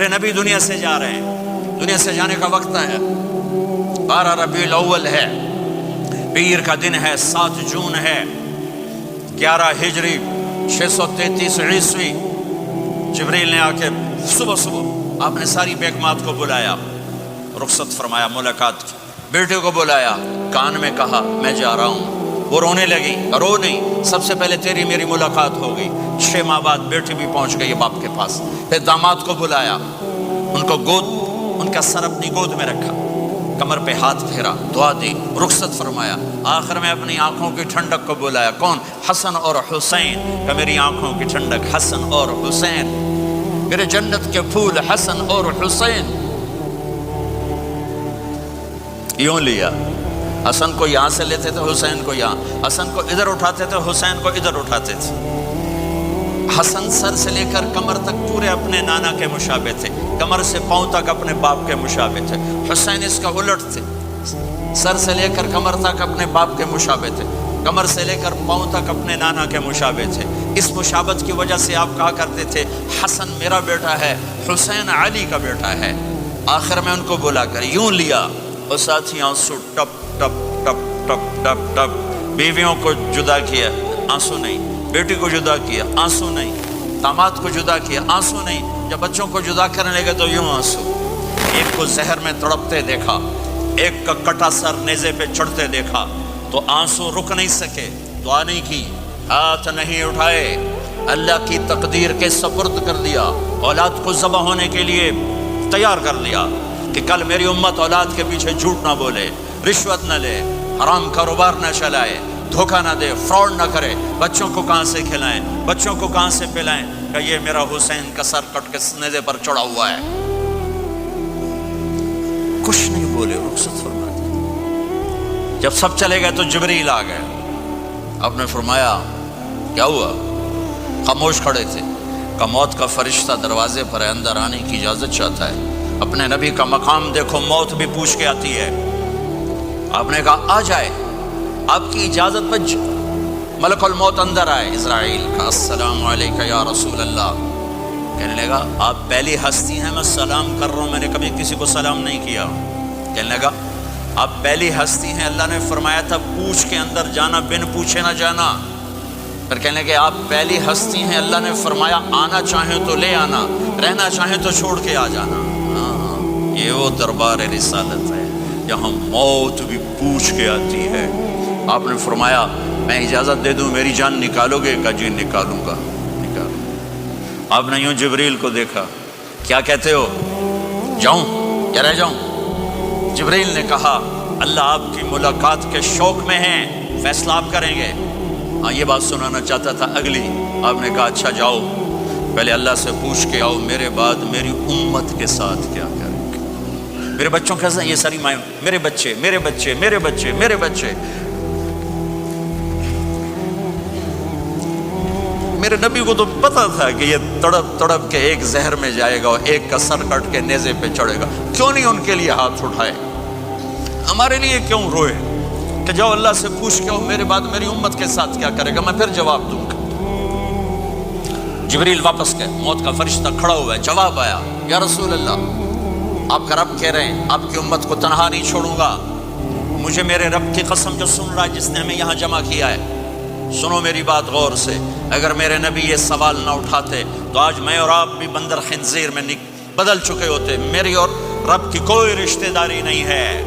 میرے نبی دنیا سے جا رہے ہیں، دنیا سے جانے کا وقت ہے، 12 ربیع الاول ہے، پیر کا دن ہے، 7 جون ہے، 11 ہجری 633 عیسوی۔ جبریل نے آ کے صبح آپ نے ساری بیگمات کو بلایا، رخصت فرمایا ملاقات کی، بیٹے کو بلایا، کان میں کہا میں جا رہا ہوں۔ وہ رونے لگی، رو نہیں، سب سے پہلے تیری میری ملاقات ہو گئی۔ 6 ماہ بعد بیٹی بھی پہنچ گئی باپ کے پاس۔ پھر داماد کو بلایا، ان کو ان کا سر اپنی گود میں رکھا، کمر پہ ہاتھ پھیرا، دعا دی، رخصت فرمایا۔ آخر میں اپنی آنکھوں کی ٹھنڈک کو بلایا، کون؟ حسن اور حسین، کہ میری آنکھوں کی ٹھنڈک حسن اور حسین، میرے جنت کے پھول حسن اور حسین۔ یوں لیا، حسن کو یہاں سے لیتے تھے، حسین کو یہاں، حسن کو ادھر اٹھاتے تھے، حسین کو ادھر اٹھاتے تھے۔ حسن سر سے لے کر کمر تک پورے اپنے نانا کے مشابہ تھے، کمر سے پاؤں تک اپنے باپ کے مشابہ تھے۔ حسین اس کا الٹ تھے، سر سے لے کر کمر تک اپنے باپ کے مشابہ تھے، کمر سے لے کر پاؤں تک اپنے نانا کے مشابہ تھے۔ اس مشابہت کی وجہ سے آپ کہا کرتے تھے حسن میرا بیٹا ہے، حسین علی کا بیٹا ہے۔ آخر میں ان کو بلا کر یوں لیا، اور ساتھ ہی آنسو ٹپ ٹپ ٹپ ٹپ ٹپ ٹپ۔ بیویوں کو جدا کیا، آنسو نہیں، بیٹی کو جدا کیا، آنسو نہیں، داماد کو جدا کیا، آنسو نہیں، جب بچوں کو جدا کرنے لگے تو یوں آنسو۔ ایک کو زہر میں تڑپتے دیکھا، ایک کا کٹا سر نیزے پہ چڑھتے دیکھا تو آنسو رک نہیں سکے، دعا نہیں کی، ہاتھ نہیں اٹھائے، اللہ کی تقدیر کے سپرد کر دیا، اولاد کو ذبح ہونے کے لیے تیار کر لیا کہ کل میری امت اولاد کے پیچھے جھوٹ نہ بولے، رشوت نہ لے، حرام کاروبار نہ چلائے، دھوکہ نہ دے، فراڈ نہ کرے، بچوں کو کہاں سے کھلائیں، بچوں کو کہاں سے پلائیں، کہ یہ میرا حسین کا سر کٹ کے نیزے پر چڑھا ہوا ہے۔ کچھ نہیں بولے، رخصت فرما دی۔ جب سب چلے گئے تو جبریل آ گئے، آپ نے فرمایا کیا ہوا؟ خاموش کھڑے تھے، کہ موت کا فرشتہ دروازے پر ہے، اندر آنے کی اجازت چاہتا ہے۔ اپنے نبی کا مقام دیکھو، موت بھی پوچھ کے آتی ہے۔ آپ نے کہا آ جائے، آپ کی اجازت پر ملک الموت اندر آئے۔ اسرائیل کا السلام علیکہ یا رسول اللہ، کہنے لگا آپ پہلی ہستی ہیں، میں سلام کر رہا ہوں، میں نے کبھی کسی کو سلام نہیں کیا۔ کہنے لگا آپ پہلی ہستی ہیں، اللہ نے فرمایا تھا پوچھ کے اندر جانا، بن پوچھے نہ جانا۔ پھر کہنے لگے آپ پہلی ہستی ہیں، اللہ نے فرمایا آنا چاہیں تو لے آنا، رہنا چاہیں تو چھوڑ کے آ جانا۔ یہ وہ دربار رسالت ہے جہاں موت بھی پوچھ کے آتی ہے۔ آپ نے فرمایا میں اجازت دے دوں میری جان نکالو گے؟ کہا جی نکالوں گا، نکالوں۔ آپ نے یوں جبریل کو دیکھا، کیا کہتے ہو؟ جاؤں یا رہ جاؤں؟ جبریل نے کہا اللہ آپ کی ملاقات کے شوق میں ہیں، فیصلہ آپ کریں گے۔ ہاں یہ بات سنانا چاہتا تھا اگلی۔ آپ نے کہا اچھا جاؤ، پہلے اللہ سے پوچھ کے آؤ میرے بعد میری امت کے ساتھ کیا کریں گے، میرے بچوں کے ساتھ۔ یہ ساری مائیں میرے بچے میرے بچے میرے بچے میرے بچے۔ میرے نبی کو تو پتا تھا کہ یہ تڑپ تڑپ کے ایک زہر میں جائے گا اور ایک کا سر کٹ کے نیزے پہ چڑھے گا، کیوں نہیں ان کے لیے ہاتھ اٹھائے؟ ہمارے لیے کیوں روئے کہ جاؤ اللہ سے پوچھ کے آؤ میرے بعد میری امت کے ساتھ کیا کرے گا، میں پھر جواب دوں گا۔ جبریل واپس گئے، موت کا فرشتہ کھڑا ہوا ہے، جواب آیا یا رسول اللہ آپ کا رب کہہ رہے ہیں آپ کی امت کو تنہا نہیں چھوڑوں گا۔ مجھے میرے رب کی قسم جو سن رہا ہے جس نے ہمیں یہاں جمع کیا ہے، سنو میری بات غور سے، اگر میرے نبی یہ سوال نہ اٹھاتے تو آج میں اور آپ بھی بندر خنزیر میں بدل چکے ہوتے۔ میری اور رب کی کوئی رشتہ داری نہیں ہے۔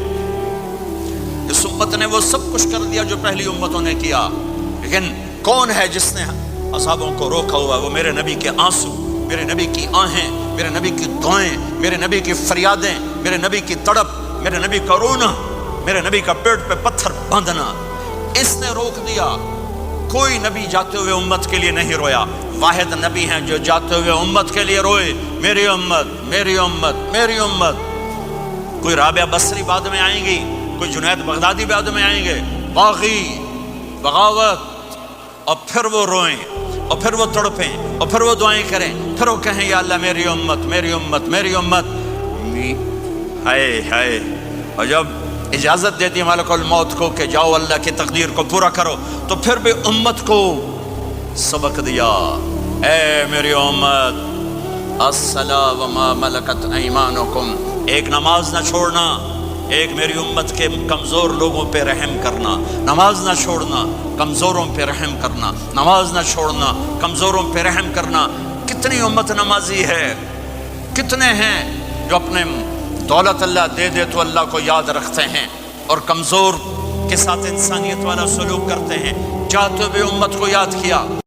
اس امت نے وہ سب کچھ کر دیا جو پہلی امتوں نے کیا، لیکن کون ہے جس نے اصحابوں کو روکا ہوا؟ وہ میرے نبی کے آنسو، میرے نبی کی آہیں، میرے نبی کی دعائیں، میرے نبی کی فریادیں، میرے نبی کی تڑپ، میرے نبی کا رونا، میرے نبی کا پیٹ پہ پتھر باندھنا، اس نے روک دیا۔ کوئی نبی جاتے ہوئے امت کے لیے نہیں رویا، واحد نبی ہیں جو جاتے ہوئے امت کے لیے روئے، میری امت میری امت میری امت۔ کوئی رابعہ بصری بعد میں آئیں گی، کوئی جنید بغدادی بعد میں آئیں گے، باغی بغاوت، اور پھر وہ روئیں اور پھر وہ تڑپیں اور پھر وہ دعائیں کریں، پھر وہ کہیں یا اللہ میری امت میری امت میری امت۔ ہائے ہائے، اور جب اجازت دیتی ملک الموت کو کہ جاؤ اللہ کی تقدیر کو پورا کرو، تو پھر بھی امت کو سبق دیا، اے میری امت الصلاۃ وما ملکت ایمانکم، ایک نماز نہ چھوڑنا، ایک میری امت کے کمزور لوگوں پہ رحم کرنا، نماز نہ چھوڑنا، کمزوروں پہ رحم کرنا، نماز نہ چھوڑنا، کمزوروں پہ رحم کرنا۔ کتنی امت نمازی ہے، کتنے ہیں جو اپنے دولت اللہ دے دے تو اللہ کو یاد رکھتے ہیں اور کمزور کے ساتھ انسانیت والا سلوک کرتے ہیں، چاہتے ہوئے امت کو یاد کیا۔